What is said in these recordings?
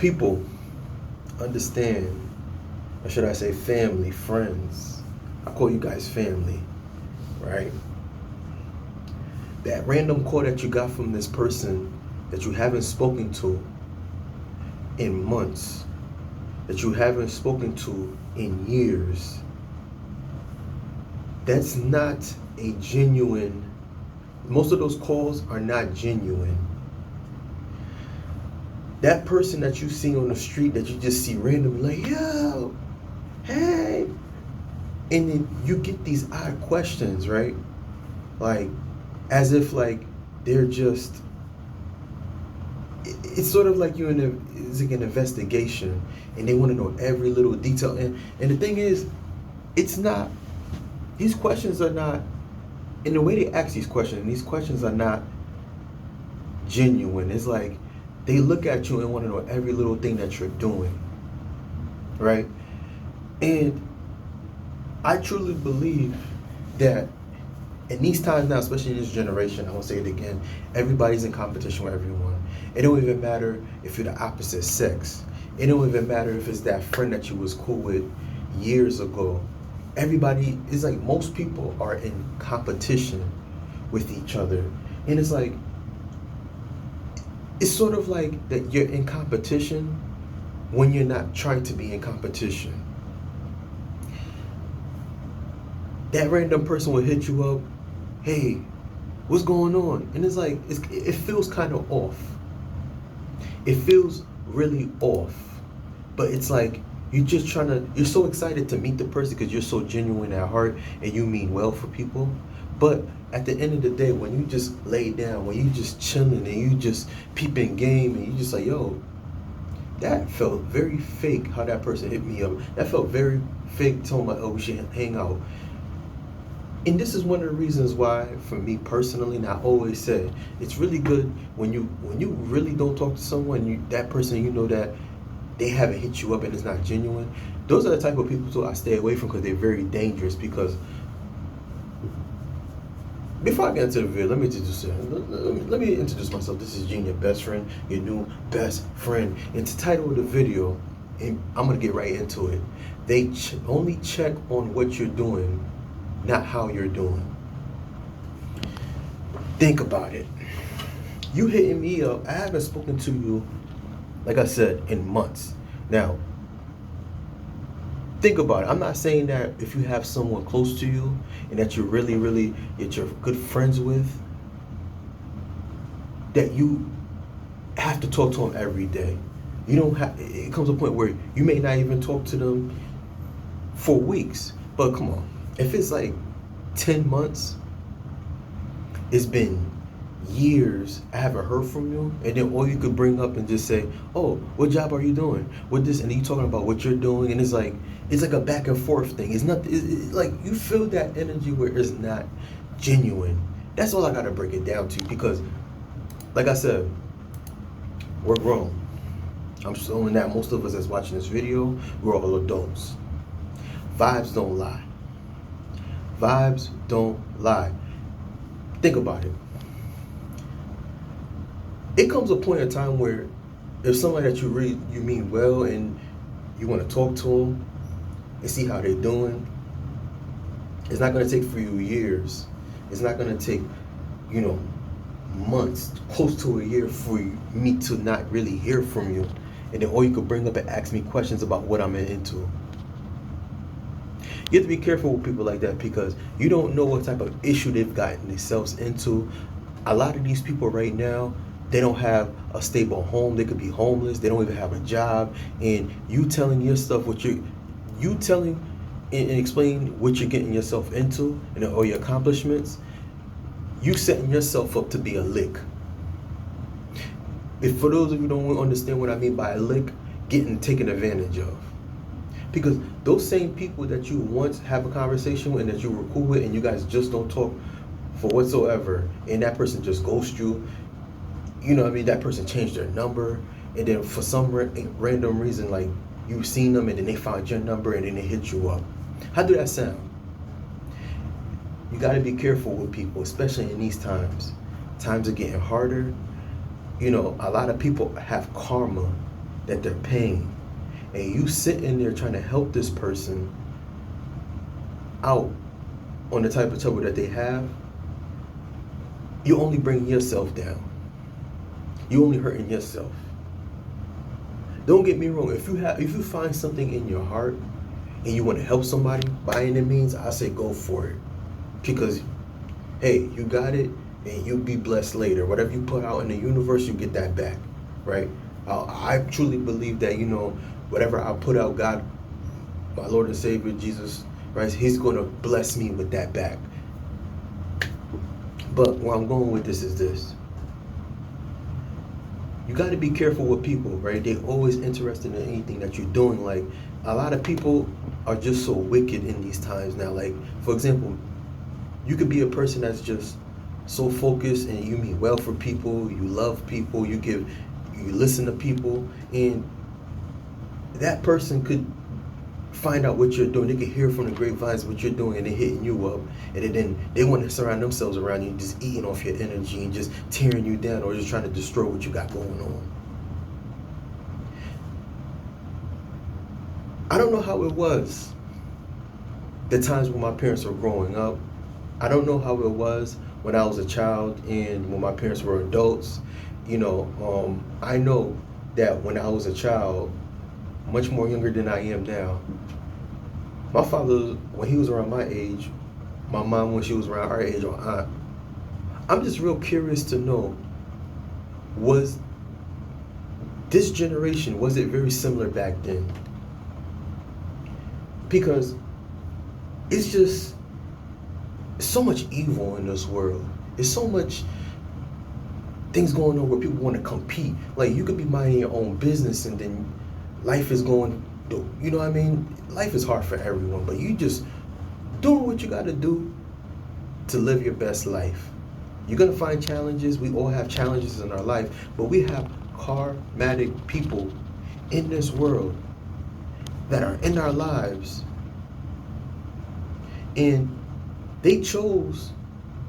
People understand, or should I say family, friends. I call you guys family, right? That random call that you got from this person that you haven't spoken to in months, that you haven't spoken to in years, that's not a genuine, most of those calls are not genuine. That person that you see on the street that you just see randomly, like, yo, hey, and then you get these odd questions, right? Like, as if like they're just, it's sort of like you're in a, it's like an investigation and they want to know every little detail. And the thing is, it's not, these questions are not, in the way they ask these questions are not genuine. It's like they look at you and want to know every little thing that you're doing, right? And I truly believe that in these times now, especially in this generation, I won't say it again, everybody's in competition with everyone. It don't even matter if you're the opposite sex. It don't even matter if it's that friend that you was cool with years ago. Everybody is like, most people are in competition with each other. And it's like, it's sort of like that you're in competition when you're not trying to be in competition. That random person will hit you up, hey, what's going on? And it's like, it feels kind of off. It feels really off. But it's like, you're so excited to meet the person because you're so genuine at heart and you mean well for people. But at the end of the day, when you just lay down, when you just chilling and you just peeping game and you just like, yo, that felt very fake how that person hit me up. That felt very fake telling me, oh, we should hang out. And this is one of the reasons why, for me personally, and I always said, it's really good when you really don't talk to someone, that person, you know that they haven't hit you up and it's not genuine. Those are the type of people too I stay away from because they're very dangerous. Because before I get into the video, let me introduce myself. This is Gene, your best friend, your new best friend. And to title the video, and I'm gonna get right into it. They only check on what you're doing, not how you're doing. Think about it. You hitting me up, I haven't spoken to you, like I said, in months. Now, think about it. I'm not saying that if you have someone close to you and that you're really, that you're good friends with, that you have to talk to them every day. You don't have, it comes to a point where you may not even talk to them for weeks. But come on, if it's like 10 months, it's been years, I haven't heard from you, and then all you could bring up and just say, oh, what job are you doing? What this, and you talking about what you're doing, and it's like a back and forth thing. It's not, it's like you feel that energy where it's not genuine. That's all I gotta break it down to, because like I said, we're grown. I'm showing that most of us that's watching this video, we're all adults. Vibes don't lie. Vibes don't lie. Think about it. It comes a point in time where if somebody that you mean well and you want to talk to them and see how they're doing, it's not going to take for you years. It's not going to take, months, close to a year for me to not really hear from you. And then all you could bring up and ask me questions about what I'm into. You have to be careful with people like that because you don't know what type of issue they've gotten themselves into. A lot of these people right now, they don't have a stable home. They could be homeless. They don't even have a job. And you telling your stuff, you telling and explaining what you're getting yourself into and all your accomplishments, you setting yourself up to be a lick. If for those of you who don't understand what I mean by a lick, getting taken advantage of. Because those same people that you once have a conversation with and that you were cool with and you guys just don't talk for whatsoever, and that person just ghosts you, that person changed their number, and then for some random reason, like, you've seen them and then they found your number and then they hit you up. How do that sound? You got to be careful with people, especially in these times. Times are getting harder. A lot of people have karma that they're paying, and you sitting there trying to help this person out on the type of trouble that they have, you only bring yourself down. You only hurting yourself. Don't get me wrong. If you find something in your heart and you want to help somebody by any means, I say go for it. Because, hey, you got it, and you'll be blessed later. Whatever you put out in the universe, you get that back, right? I truly believe that, whatever I put out, God, my Lord and Savior, Jesus, right, He's going to bless me with that back. But where I'm going with this is this. You got to be careful with people, right? They're always interested in anything that you're doing. Like, a lot of people are just so wicked in these times now. Like, for example, you could be a person that's just so focused and you mean well for people, you love people, you listen to people, and that person could find out what you're doing. They can hear from the grapevines what you're doing, and they're hitting you up, and then they want to surround themselves around you, just eating off your energy and just tearing you down, or just trying to destroy what you got going on. I don't know how it was the times when my parents were growing up. I don't know how it was when I was a child and when my parents were adults. I know that when I was a child, much more younger than I am now, my father, when he was around my age, my mom when she was around our age, or aunt, I'm just real curious to know, was this generation, was it very similar back then? Because it's just so much evil in this world. It's so much things going on where people want to compete. Like, you could be minding your own business and then life is going, you know what I mean? Life is hard for everyone, but you just doing what you got to do to live your best life. You're going to find challenges. We all have challenges in our life, but we have karmatic people in this world that are in our lives, and they chose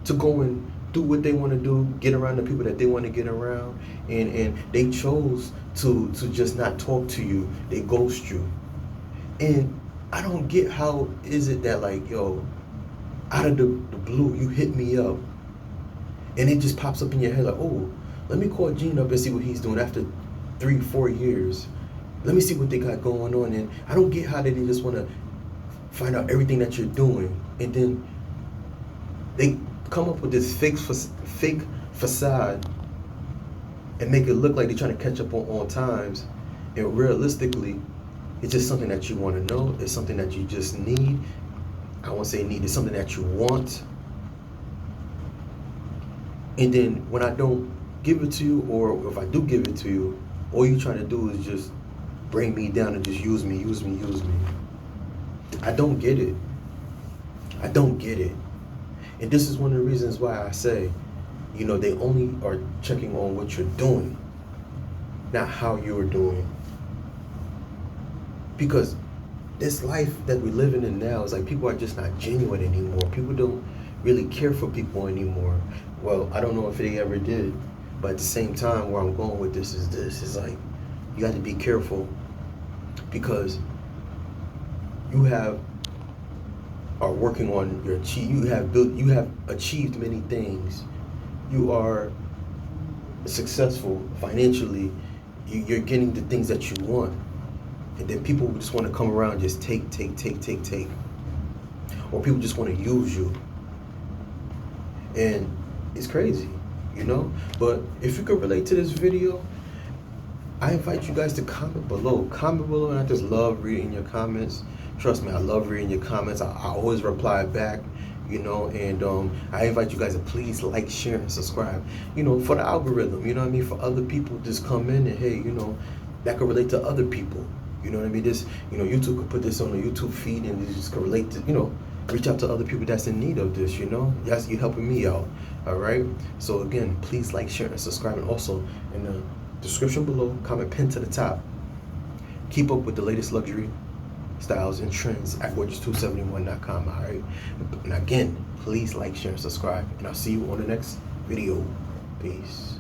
to go and do what they want to do, get around the people that they want to get around, and they chose to just not talk to you. They ghost you. And I don't get how is it that, like, yo, out of the blue, you hit me up, and it just pops up in your head like, oh, let me call Gene up and see what he's doing after 3-4 years. Let me see what they got going on. And I don't get how they just want to find out everything that you're doing, and then they come up with this fake facade and make it look like they're trying to catch up on times. And realistically, it's just something that you want to know. It's something that you just need. I won't say need. It's something that you want. And then when I don't give it to you, or if I do give it to you, all you're trying to do is just bring me down and just use me. I don't get it. I don't get it. And this is one of the reasons why I say, they only are checking on what you're doing, not how you're doing. Because this life that we're living in now is like, people are just not genuine anymore. People don't really care for people anymore. Well, I don't know if they ever did, but at the same time, where I'm going with this is like, you got to be careful, because you are working on your you have achieved many things. You are successful financially. You're getting the things that you want, and then people just want to come around and just take, or people just want to use you, and it's crazy, But if you could relate to this video, I invite you guys to comment below, and I just love reading your comments. Trust me, I love reading your comments. I always reply back, and I invite you guys to please like, share, and subscribe, for the algorithm, for other people just come in and, hey, that could relate to other people, you know what I mean? This, YouTube could put this on the YouTube feed, and it just could relate to, reach out to other people that's in need of this, Yes, you're helping me out, all right? So again, please like, share, and subscribe, and also in the description below, comment pinned to the top. Keep up with the latest luxury styles and trends at gorgeous271.com. All right, and again, please like, share, and subscribe, and I'll see you on the next video. Peace.